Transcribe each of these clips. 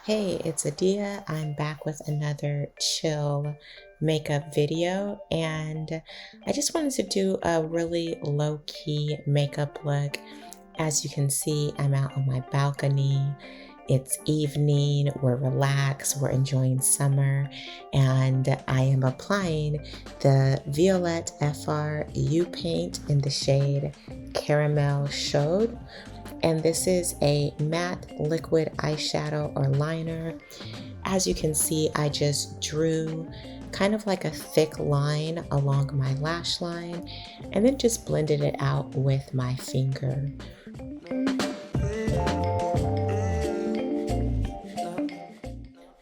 Hey, it's Adia. I'm back with another chill makeup video, and I just wanted to do a really low-key makeup look. As you can see, I'm out on my balcony. It's evening, we're relaxed, we're enjoying summer, and I am applying the Violette FR Yeux Paint in the shade Caramel Chaud. And this is a matte liquid eyeshadow or liner. As you can see, I just drew kind of like a thick line along my lash line and then just blended it out with my finger.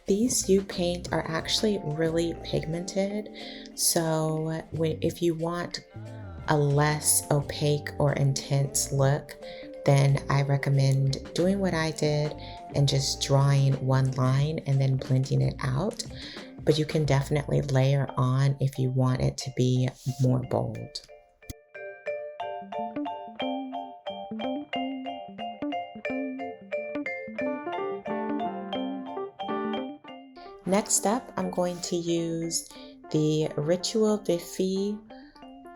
These Yeux paint are actually really pigmented, so if you want a less opaque or intense look, then I recommend doing what I did and just drawing one line and then blending it out. But you can definitely layer on if you want it to be more bold. Next up, I'm going to use the Ritual Vifi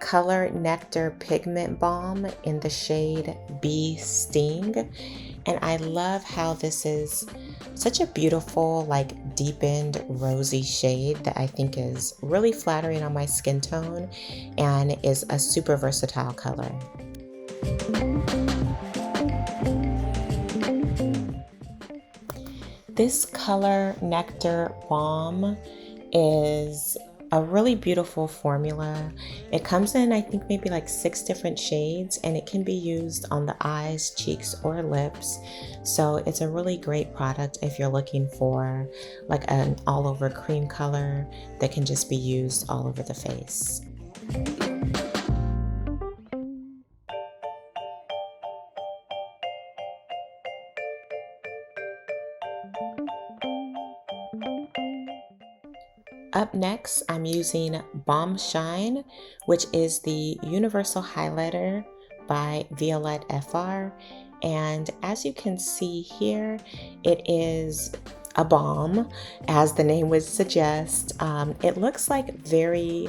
Color Nectar Pigment Balm in the shade Bee Sting. And I love how this is such a beautiful, like deepened rosy shade that I think is really flattering on my skin tone and is a super versatile color. This Color Nectar Balm is a really beautiful formula. It comes in, I think, maybe like 6 different shades, and it can be used on the eyes, cheeks, or lips. So it's a really great product if you're looking for like an all-over cream color that can just be used all over the face. Up next, I'm using Baume Shine, which is the Universal Highlighter by Violette FR. And as you can see here, it is a balm, as the name would suggest. It looks like very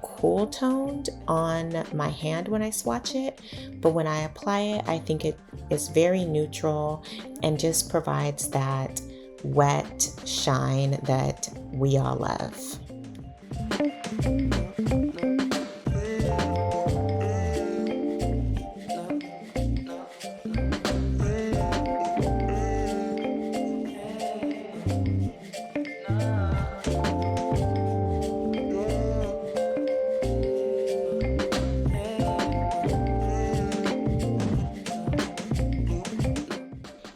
cool toned on my hand when I swatch it, but when I apply it, I think it is very neutral and just provides that wet shine that we all love.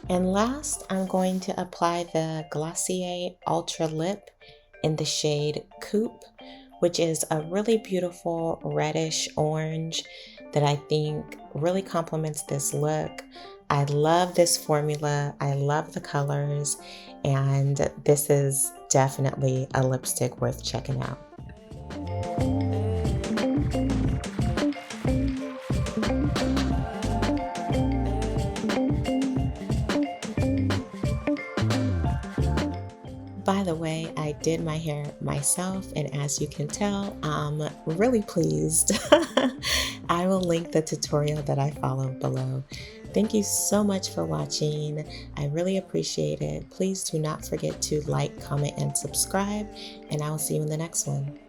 And last, I'm going to apply the Glossier Ultralip in the shade Coupe, which is a really beautiful reddish orange that I think really complements this look. I love this formula, I love the colors, and this is definitely a lipstick worth checking out. By the way, I did my hair myself, and as you can tell, I'm really pleased. I will link the tutorial that I followed below. Thank you so much for watching. I really appreciate it. Please do not forget to like, comment, and subscribe, and I will see you in the next one.